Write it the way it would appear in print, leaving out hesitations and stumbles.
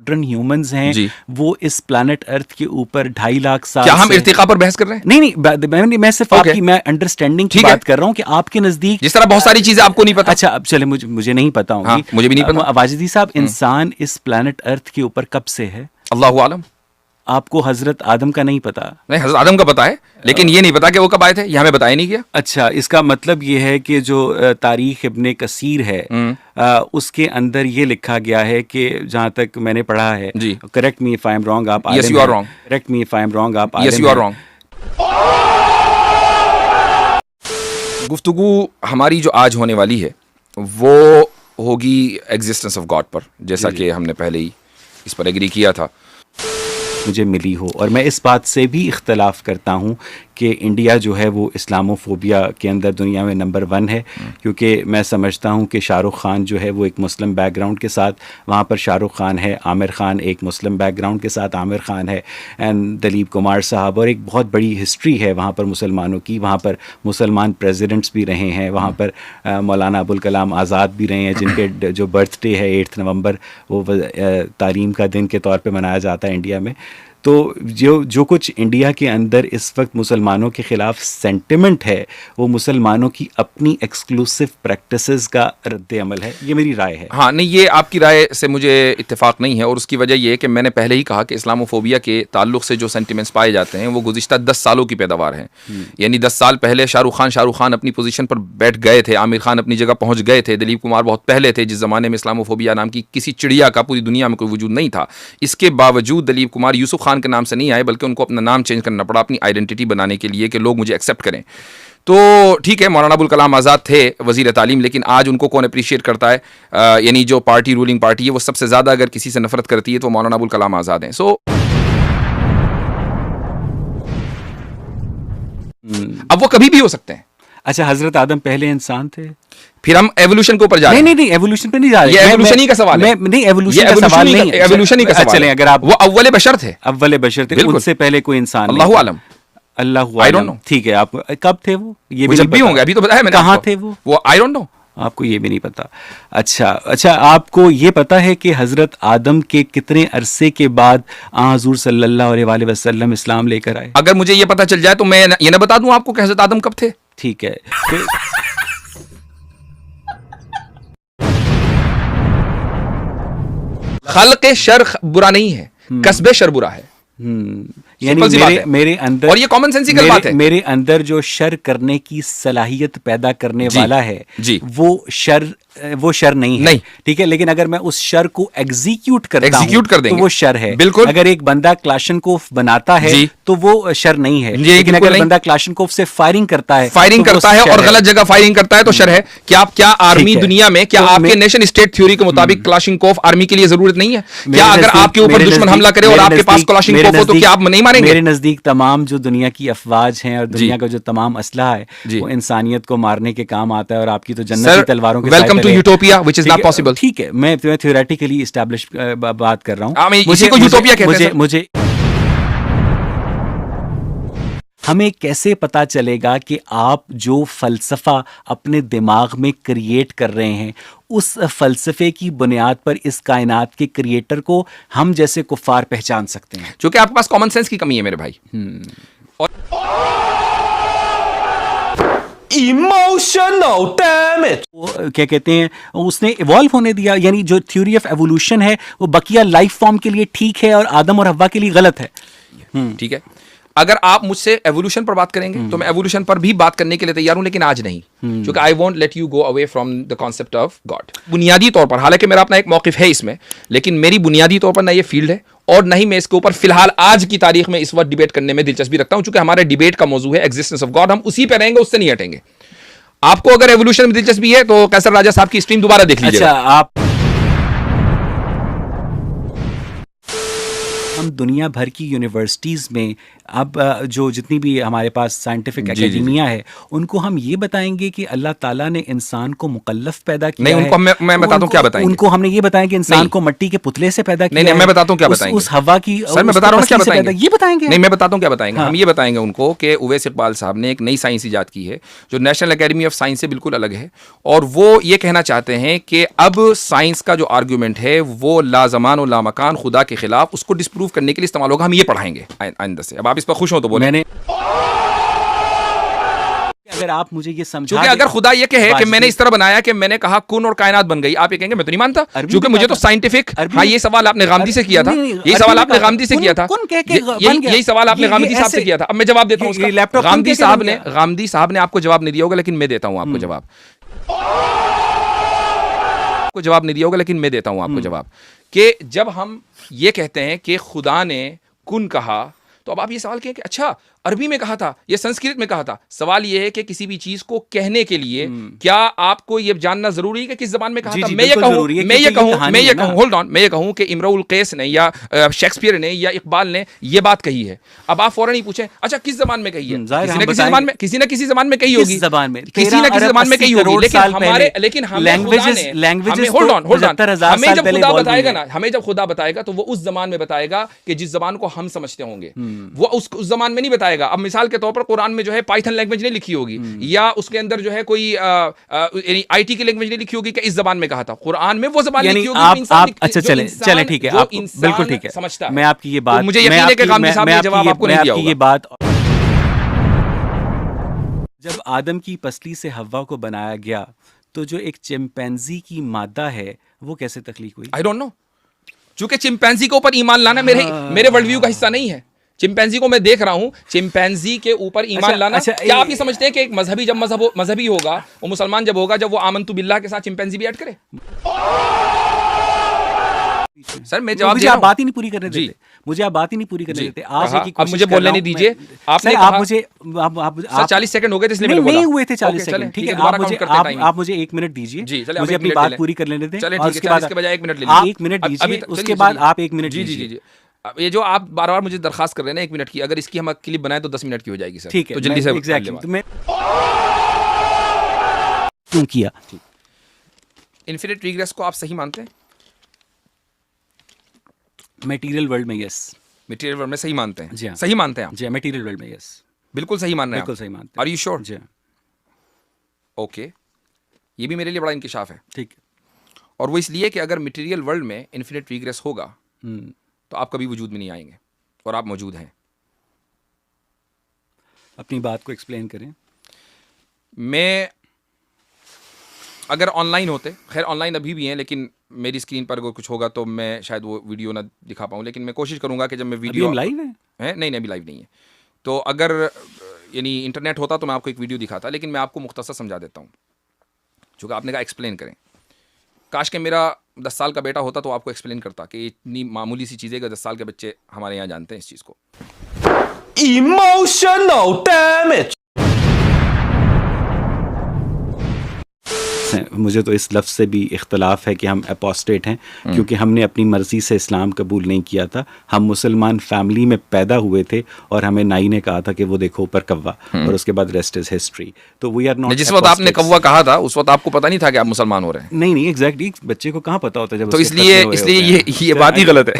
Modern humans ہیں وہ اس plant ارتھ کے اوپر 2.5 لاکھ سال. کیا ہم ارتقاء پر بحث کر رہے ہیں؟ نہیں, میں صرف آپ کی میں انڈرسٹینڈنگ کی بات کر رہا ہوں کہ آپ کے نزدیک جس طرح بہت ساری چیزیں آپ کو نہیں پتا. اچھا اب چلے مجھے نہیں پتا ہوں گی, مجھے بھی نہیں پتا. واجدی صاحب انسان اس پلانٹ ارتھ کے اوپر کب سے ہے؟ اللہ عالم. آپ کو حضرت آدم کا نہیں پتا؟ نہیں, حضرت آدم کا پتا ہے, لیکن یہ نہیں پتا کہ وہ کب آئے تھے, یہ ہمیں بتایا نہیں گیا. اچھا, اس کا مطلب یہ ہے کہ جو تاریخ ابن کثیر ہے اس کے اندر یہ لکھا گیا ہے کہ جہاں تک میں نے پڑھا ہے, correct me if I am wrong, آپ yes you are wrong, correct me if I am wrong, آپ یس یو آر رانگ. گفتگو ہماری جو آج ہونے والی ہے وہ ہوگی ایگزسٹنس آف گاڈ پر, جیسا کہ ہم نے پہلے ہی اس پر ایگری کیا تھا. مجھے ملی ہو, اور میں اس بات سے بھی اختلاف کرتا ہوں کہ انڈیا جو ہے وہ اسلاموفوبیا کے اندر دنیا میں نمبر 1 ہے, کیونکہ میں سمجھتا ہوں کہ شاہ رخ خان جو ہے وہ ایک مسلم بیک گراؤنڈ کے ساتھ وہاں پر شاہ رخ خان ہے, عامر خان ایک مسلم بیک گراؤنڈ کے ساتھ عامر خان ہے, اینڈ دلیپ کمار صاحب, اور ایک بہت بڑی ہسٹری ہے وہاں پر مسلمانوں کی, وہاں پر مسلمان پریزیڈنٹس بھی رہے ہیں, وہاں پر مولانا ابوالکلام آزاد بھی رہے ہیں جن کے جو برتھ ڈے ہے 8 نومبر وہ تعلیم کا دن کے طور پہ منایا جاتا ہے انڈیا میں. تو جو کچھ انڈیا کے اندر اس وقت مسلمانوں کے خلاف سینٹیمنٹ ہے وہ مسلمانوں کی اپنی ایکسکلوسیو پریکٹسز کا رد عمل ہے, یہ میری رائے ہے. ہاں نہیں, یہ آپ کی رائے سے مجھے اتفاق نہیں ہے, اور اس کی وجہ یہ ہے کہ میں نے پہلے ہی کہا کہ اسلاموفوبیا کے تعلق سے جو سینٹیمنٹس پائے جاتے ہیں وہ گزشتہ 10 سالوں کی پیداوار ہیں. یعنی 10 سال پہلے شاہ رخ خان اپنی پوزیشن پر بیٹھ گئے تھے, عامر خان اپنی جگہ پہنچ گئے تھے, دلیپ کمار بہت پہلے تھے, جس زمانے میں اسلاموفوبیا نام کی کسی چڑیا کا پوری دنیا میں کوئی وجود نہیں تھا. اس کے باوجود دلیپ کمار یوسف خان کے نام سے نہیں آئے, بلکہ ان کو اپنا نام چینج کرنا پڑا اپنی آئیڈینٹی بنانے کے لیے کہ لوگ مجھے ایکسیپٹ کریں. تو ٹھیک ہے, مولانا ابوالکلام آزاد تھے وزیر تعلیم, لیکن آج ان کو کون اپریشیٹ کرتا ہے؟ یعنی جو پارٹی رولنگ پارٹی ہے وہ سب سے زیادہ اگر کسی سے نفرت کرتی ہے تو مولانا ابوالکلام آزاد ہیں. سو اب وہ کبھی بھی ہو سکتے ہیں. اچھا, حضرت آدم پہلے انسان تھے, پھر ہم ایوولوشن کے اوپر جا رہے ہیں. نہیں, ایوولوشن پہ نہیں جا رہے, یہ ایوولوشن ہی کا سوال ہے. نہیں, ایوولوشن کا سوال نہیں, ایوولوشن ہی کا سوال ہے. اگر آپ وہ اول بشر تھے, ان سے پہلے کوئی انسان, اللہ عالم, اللہ عالم. ٹھیک ہے, آپ کب تھے وہ, یہ بھی جب بھی ہوں گے, ابھی تو بتایا میں نے. کہاں تھے وہ آئی ڈونٹ نو, آپ کو یہ بھی نہیں پتا. اچھا, آپ کو یہ پتا ہے کہ حضرت آدم کے کتنے عرصے کے بعد حضور صلی اللہ علیہ وآلہ وسلم اسلام لے کر آئے؟ اگر مجھے یہ پتا چل جائے تو میں یہ نہ بتا دوں آپ کو کہ حضرت آدم کب تھے. ٹھیک ہے, خلق شر برا نہیں ہے, کسب شر برا ہے. یعنی میرے اندر, اور یہ کامن سینسیکل بات ہے, میرے اندر جو شر کرنے کی صلاحیت پیدا کرنے والا ہے وہ شر نہیں ہے, ٹھیک ہے, لیکن اگر میں اس شر کو ایگزیکیوٹ کرتا ہوں تو وہ شر ہے. بالکل, اگر ایک بندہ کلاشنکوف بناتا ہے تو وہ شر نہیں ہے, لیکن اگر بندہ کلاشنکوف سے فائرنگ کرتا ہے اور غلط جگہ فائرنگ کرتا ہے تو شر ہے. کیا آرمی دنیا میں, کیا آپ کے نیشن اسٹیٹ تھیوری کے مطابق کلاشنکوف آرمی کے لیے ضرورت نہیں ہے؟ کیا اگر آپ کے اوپر دشمن حملہ کرے اور آپ کے پاس کلاشنکوف ہو تو کیا آپ نہیں ماریں گے؟ میرے نزدیک تمام جو دنیا کی افواج ہیں اور دنیا کا جو تمام اسلحہ ہے وہ انسانیت کو مارنے کے کام آتا ہے, اور آپ کی تو جنتی تلواروں کے welcome to utopia which is not possible. ٹھیک ہے, میں تھیوریٹیکلی اسٹیبلش بات کر رہا ہوں. مجھے ہمیں کیسے پتا چلے گا کہ آپ جو فلسفہ اپنے دماغ میں کریٹ کر رہے ہیں اس فلسفے کی بنیاد پر اس کائنات کے کریٹر کو ہم جیسے کفار پہچان سکتے ہیں؟ جو کہ آپ کے پاس کامن سینس کی کمی ہے میرے بھائی. ایموشنل ڈیمیج وہ کیا کہتے ہیں, اس نے ایوالو ہونے دیا, یعنی جو تھیوری آف ایوولوشن ہے وہ بقیہ لائف فارم کے لیے ٹھیک ہے اور آدم اور حوا کے لیے غلط ہے. ٹھیک ہے, اگر آپ مجھ سے ایوولوشن پر بات کریں گے تو میں ایوولوشن پر بھی بات کرنے کے لیے تیار ہوں, لیکن آج نہیں, کیونکہ I won't let you go away from the concept of God. بنیادی طور پر, حالانکہ میرا اپنا ایک موقف ہے اس میں, لیکن میری بنیادی طور پر نہ یہ فیلڈ ہے اور نہ ہی میں اس کے اوپر فی الحال آج کی تاریخ میں اس وقت ڈیبیٹ کرنے میں دلچسپی رکھتا ہوں, چونکہ ہمارے ڈیبیٹ کا موضوع ہے ایگزسٹنس آف گاڈ, ہم اسی پہ رہیں گے, اس سے نہیں ہٹیں گے. آپ کو اگر ایوولوشن میں دلچسپی ہے تو کیسر راجہ صاحب کی اسٹریم دوبارہ دیکھ لیجیے. اچھا, آپ ہم دنیا بھر کی یونیورسٹیز میں اب جو جتنی بھی ہمارے پاس سائنٹیفک اکیڈمیا ہے ان کو ہم یہ بتائیں گے کہ اللہ تعالیٰ نے انسان کو مکلف پیدا کیا نہیں، ان کو میں بتاتا ہوں کیا بتائیں گے. ان کو ہم نے یہ بتایا کہ انسان کو مٹی کے پتلے سے پیدا کیا. نہیں میں بتاتا ہوں کیا بتائیں گے. اس ہوا کی سر میں بتا رہا ہوں کیا بتائیں گے. یہ بتائیں گے. نہیں میں بتاتا ہوں کیا بتائیں گے. ہم یہ بتائیں گے ان کو کہ اویس اقبال صاحب نے ایک نئی سائنس ایجاد کی ہے جو نیشنل اکیڈمی آف سائنس سے بالکل الگ ہے, اور وہ یہ کہنا چاہتے ہیں کہ اب سائنس کا جو آرگیومنٹ ہے وہ لا زمان و لا مکان خدا کے خلاف, اس کو ڈسپروو کرنے کے لیے استعمال ہوگا. ہم یہ پڑھائیں گے آئندہ سے. اب آپ اس پر خوش ہو تو بولیں. اگر آپ مجھے یہ سمجھا, چونکہ اگر خدا یہ کہے کہ میں نے اس طرح بنایا کہ میں نے کہا کن اور کائنات بن گئی, آپ یہ کہیں گے میں تو نہیں مانتا, کیونکہ مجھے تو سائنٹیفک. ہاں یہ سوال آپ نے غامدی سے کیا تھا, یہی سوال آپ نے غامدی سے کیا تھا, یہی سوال آپ نے غامدی صاحب سے کیا تھا. اب میں جواب دیتا ہوں اس کا. غامدی صاحب نے آپ کو جواب نہیں دیا ہوگا لیکن میں دیتا ہوں آپ کو جواب. کو جواب نہیں دیا ہوگا لیکن میں دیتا ہوں آپ کو جواب, کہ جب ہم یہ کہتے ہیں کہ خدا نے کن کہا, تو اب آپ یہ سوال کہیں کہ اچھا عربی میں کہا تھا یا سنسکرت میں کہا تھا. سوال یہ ہے کہ کسی بھی چیز کو کہنے کے لیے کیا آپ کو یہ جاننا ضروری ہے کہ کس زبان میں کہا تھا. میں یہ کہوں کہ امرؤ القیس نے یا شیکسپیئر نے یا اقبال نے یہ بات کہی ہے, اب آپ فوراً ہی پوچھیں اچھا کس زبان میں کہی ہے. کسی نہ کسی زبان میں کہی ہوگی, کسی نہ کسی زبان میں کہی ہوگی, لیکن ہمیں جب خدا بتائے گا تو وہ اس زبان میں بتائے گا کہ جس زبان کو ہم سمجھتے ہوں گے, وہ اس زبان میں نہیں بتائے گا. اب مثال کے طور پر قرآن میں جو ہے پائتھن لینگویج نہیں لکھی ہوگی, یا اس کے اندر جو ہے کوئی آئی ٹی کی لینگویج نہیں لکھی ہوگی کہ اس زبان میں کہا تھا. قرآن میں وہ زبان لکھی ہوگی. اچھا چلیں ٹھیک ہے, بالکل ٹھیک ہے, میں آپ کی یہ بات, مجھے یقین ہے کہ غامدی صاحب نے جواب آپ کو نہیں دیا ہوگا. یہ بات جب آدم کی پسلی سے حوا کو بنایا گیا تو جو ایک چمپینزی کی مادہ ہے وہ کیسے تخلیق ہوئی؟ آئی ڈونٹ نو, چونکہ چمپینزی کے اوپر ایمان لانا میرے ورلڈ ویو کا حصہ نہیں ہے. چمپینزی کو میں دیکھ رہا ہوں, چمپینزی کے اوپر ایمان لانا, کیا آپ یہ سمجھتے ہیں کہ ایک مذہبی جب مذہبی ہوگا, وہ مسلمان جب ہوگا, جب وہ آمنت باللہ کے ساتھ چمپینزی بھی ایڈ کرے؟ سر میں جواب آپ بات ہی نہیں پوری کرنے دیتے, مجھے آپ بات ہی نہیں پوری کرنے دیتے. اب مجھے بولنے نہیں دیجیے. آپ نے مجھے 40 سیکنڈ ہو گئے تھے اس لیے میں نے بولا. نہیں ہوئے تھے 40 سیکنڈ, ٹھیک ہے, آپ مجھے 1 منٹ دیجیے, مجھے اپنی بات پوری کر لینے دیں. چلیں ٹھیک ہے, اس کے بجائے 1 منٹ لے لیجیے. 1 منٹ دیجیے, اس کے بعد آپ 1 منٹ دیجیے. جی یہ جو آپ بار بار مجھے درخواست کر رہے ہیں نا 1 منٹ کی, اگر اس کی ہم کلپ بنائیں تو 10 منٹ کی ہو جائے گی سر. ٹھیک ہے, تو جلدی سے کیوں کیا انفینٹ ریگریس کو آپ صحیح مانتے ہیں؟ میٹیریل ورلڈ میں یس. میٹیریل ورلڈ میں صحیح مانتے ہیں؟ جی صحیح مانتے ہیں آپ؟ جی میٹیریل ورلڈ میں یس, بالکل صحیح مان رہے ہیں. بالکل صحیح مانتے ہیں. Are you sure? جی اوکے, یہ بھی میرے لیے بڑا انکشاف ہے. ٹھیک ہے, اور وہ اس لیے کہ اگر میٹیریل ورلڈ میں انفینٹ ریگریس ہوگا تو آپ کبھی وجود میں نہیں آئیں گے, اور آپ موجود ہیں. اپنی بات کو ایکسپلین کریں. میں اگر آن لائن ہوتے, خیر آن لائن ابھی بھی ہیں, لیکن میری اسکرین پر اگر کچھ ہوگا تو میں شاید وہ ویڈیو نہ دکھا پاؤں, لیکن میں کوشش کروں گا کہ جب میں ویڈیو لائیو ہے, نہیں ابھی لائیو نہیں ہے, تو اگر یعنی انٹرنیٹ ہوتا تو میں آپ کو ایک ویڈیو دکھاتا, لیکن میں آپ کو مختصر سمجھا دیتا ہوں, چونکہ آپ نے کہا ایکسپلین کریں. کاش کہ میرا 10 سال کا بیٹا ہوتا تو آپ کو ایکسپلین کرتا کہ اتنی معمولی سی چیز ہے کہ 10 سال کے بچے ہمارے یہاں جانتے ہیں اس چیز کو. Emotional damage. مجھے تو اس لفظ سے بھی اختلاف ہے کہ ہم اپوسٹیٹ ہیں, کیونکہ ہم نے اپنی مرضی سے اسلام قبول نہیں کیا تھا. ہم مسلمان فیملی میں پیدا ہوئے تھے, اور ہمیں نائی نے کہا تھا کہ وہ دیکھو اوپر کوا, اور اس کے بعد ریسٹ از ہسٹری. تو وی آر ناٹ. جس وقت آپ نے کوا کہا تھا اس وقت آپ کو پتا نہیں تھا کہ آپ مسلمان ہو رہے ہیں؟ نہیں ایگزیکٹلی, بچے کو کہاں پتا ہوتا ہے جب. تو اس لیے یہ بات ہی غلط ہے.